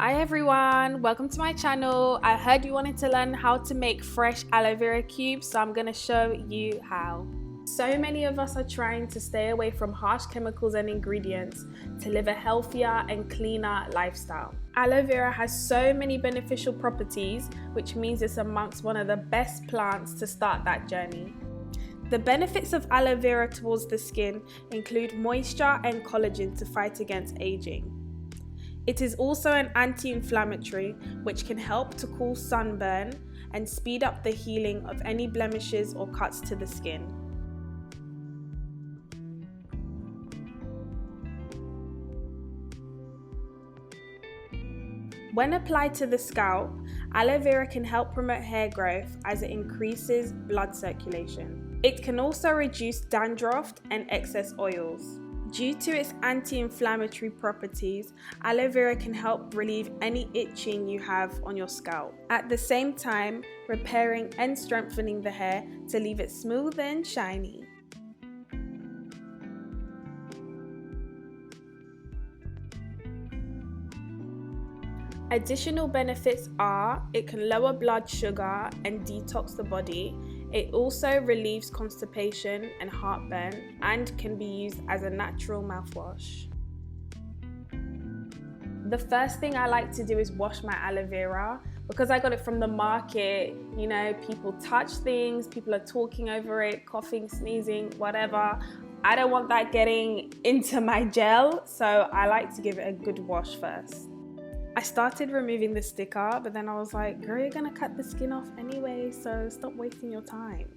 Hi everyone, welcome to my channel. I heard you wanted to learn how to make fresh aloe vera cubes, so I'm going to show you how. So many of us are trying to stay away from harsh chemicals and ingredients to live a healthier and cleaner lifestyle. Aloe vera has so many beneficial properties, which means it's amongst one of the best plants to start that journey. The benefits of aloe vera towards the skin include moisture and collagen to fight against aging. It is also an anti-inflammatory, which can help to cool sunburn and speed up the healing of any blemishes or cuts to the skin. When applied to the scalp, aloe vera can help promote hair growth as it increases blood circulation. It can also reduce dandruff and excess oils. Due to its anti-inflammatory properties, aloe vera can help relieve any itching you have on your scalp. At the same time, repairing and strengthening the hair to leave it smooth and shiny. Additional benefits are it can lower blood sugar and detox the body. It also relieves constipation and heartburn and can be used as a natural mouthwash. The first thing I like to do is wash my aloe vera. Because I got it from the market, you know, people touch things, people are talking over it, coughing, sneezing, whatever. I don't want that getting into my gel, so I like to give it a good wash first. I started removing the sticker, but then I was like, girl, you're gonna cut the skin off anyway, so stop wasting your time.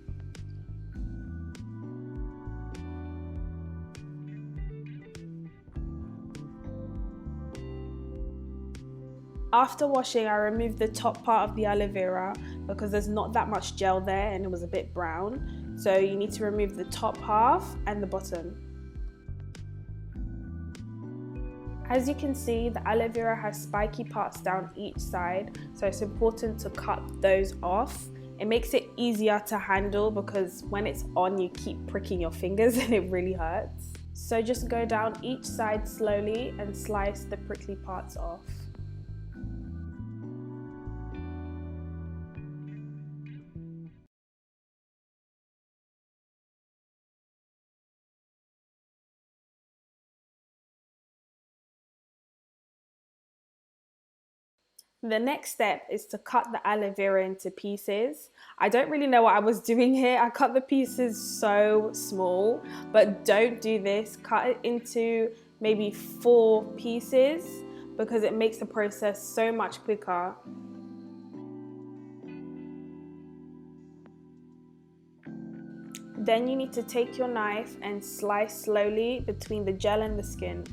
After washing, I removed the top part of the aloe vera because there's not that much gel there and it was a bit brown. So you need to remove the top half and the bottom. As you can see, the aloe vera has spiky parts down each side, so it's important to cut those off. It makes it easier to handle because when it's on, you keep pricking your fingers and it really hurts. So just go down each side slowly and slice the prickly parts off. The next step is to cut the aloe vera into pieces. I don't really know what I was doing here. I cut the pieces so small, but don't do this. Cut it into maybe 4 pieces because it makes the process so much quicker. Then you need to take your knife and slice slowly between the gel and the skin.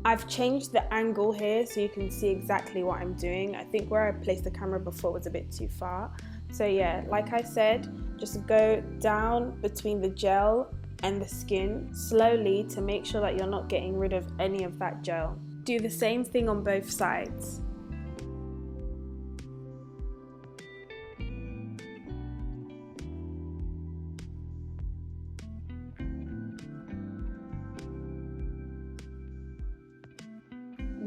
I've changed the angle here so you can see exactly what I'm doing. I think where I placed the camera before was a bit too far. So yeah, like I said, just go down between the gel and the skin slowly to make sure that you're not getting rid of any of that gel. Do the same thing on both sides.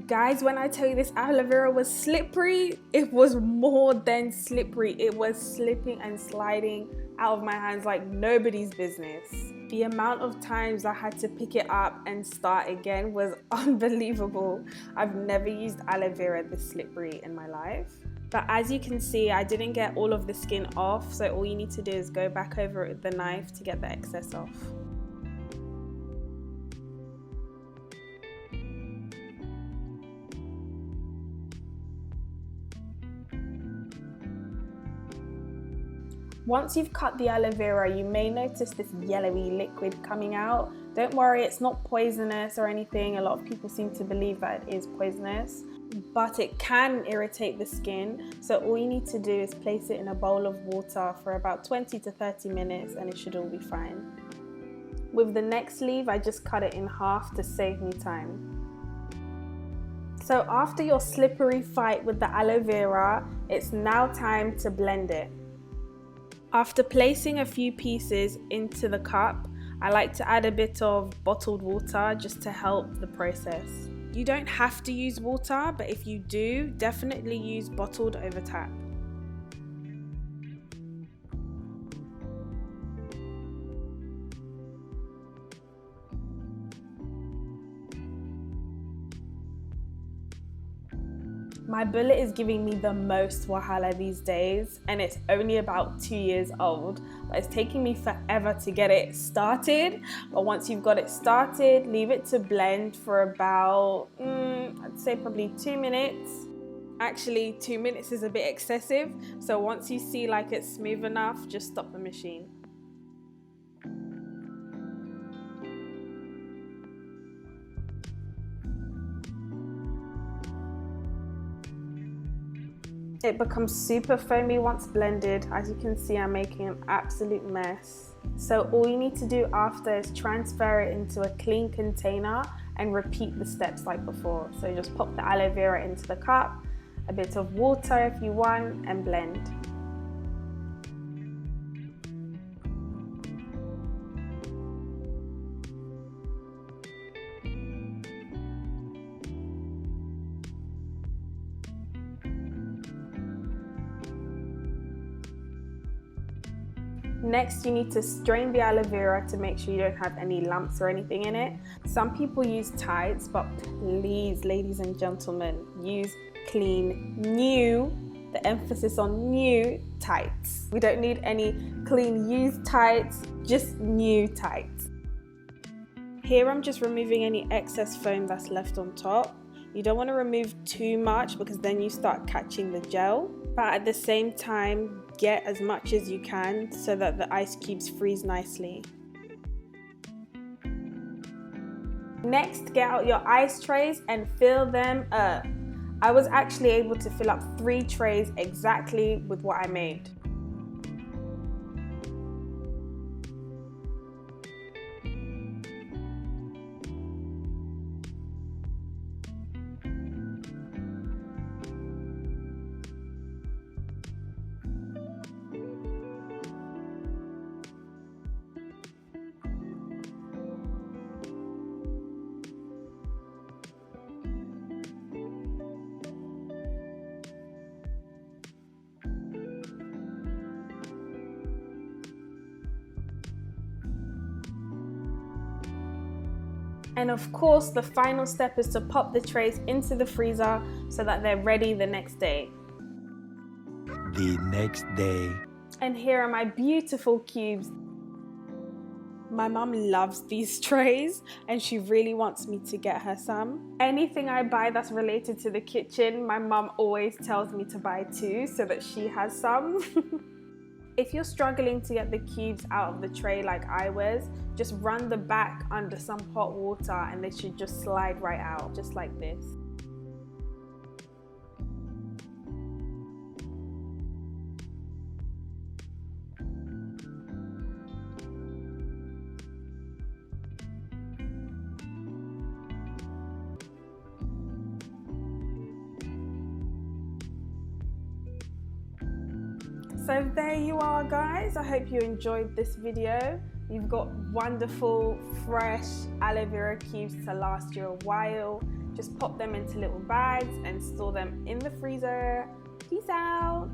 Guys, when I tell you this aloe vera was slippery, it was more than slippery. It was slipping and sliding out of my hands like nobody's business. The amount of times I had to pick it up and start again was unbelievable. I've never used aloe vera this slippery in my life. But as you can see, I didn't get all of the skin off, so all you need to do is go back over it with the knife to get the excess off. Once you've cut the aloe vera, you may notice this yellowy liquid coming out. Don't worry, it's not poisonous or anything. A lot of people seem to believe that it is poisonous. but it can irritate the skin. So all you need to do is place it in a bowl of water for about 20 to 30 minutes and it should all be fine. With the neck sleeve, I just cut it in half to save me time. So after your slippery fight with the aloe vera, it's now time to blend it. After placing a few pieces into the cup, I like to add a bit of bottled water just to help the process. You don't have to use water, but if you do, definitely use bottled over tap. My bullet is giving me the most wahala these days, and it's only about 2 years old, but it's taking me forever to get it started. But once you've got it started, leave it to blend for about, I'd say probably 2 minutes. Actually, 2 minutes is a bit excessive, so once you see like it's smooth enough, just stop the machine. It becomes super foamy once blended. As you can see, I'm making an absolute mess. So all you need to do after is transfer it into a clean container and repeat the steps like before. So just pop the aloe vera into the cup, a bit of water if you want, and blend. Next, you need to strain the aloe vera to make sure you don't have any lumps or anything in it. Some people use tights, but please, ladies and gentlemen, use clean, new, the emphasis on new tights. We don't need any clean used tights, just new tights. Here I'm just removing any excess foam that's left on top. You don't want to remove too much because then you start catching the gel, but at the same time, get as much as you can so that the ice cubes freeze nicely. Next, get out your ice trays and fill them up. I was actually able to fill up 3 trays exactly with what I made. And of course, the final step is to pop the trays into the freezer so that they're ready the next day. The next day. And here are my beautiful cubes. My mum loves these trays and she really wants me to get her some. Anything I buy that's related to the kitchen, my mum always tells me to buy 2 so that she has some. If you're struggling to get the cubes out of the tray like I was, just run the back under some hot water and they should just slide right out, just like this. So there you are, guys. I hope you enjoyed this video. You've got wonderful, fresh aloe vera cubes to last you a while. Just pop them into little bags and store them in the freezer. Peace out.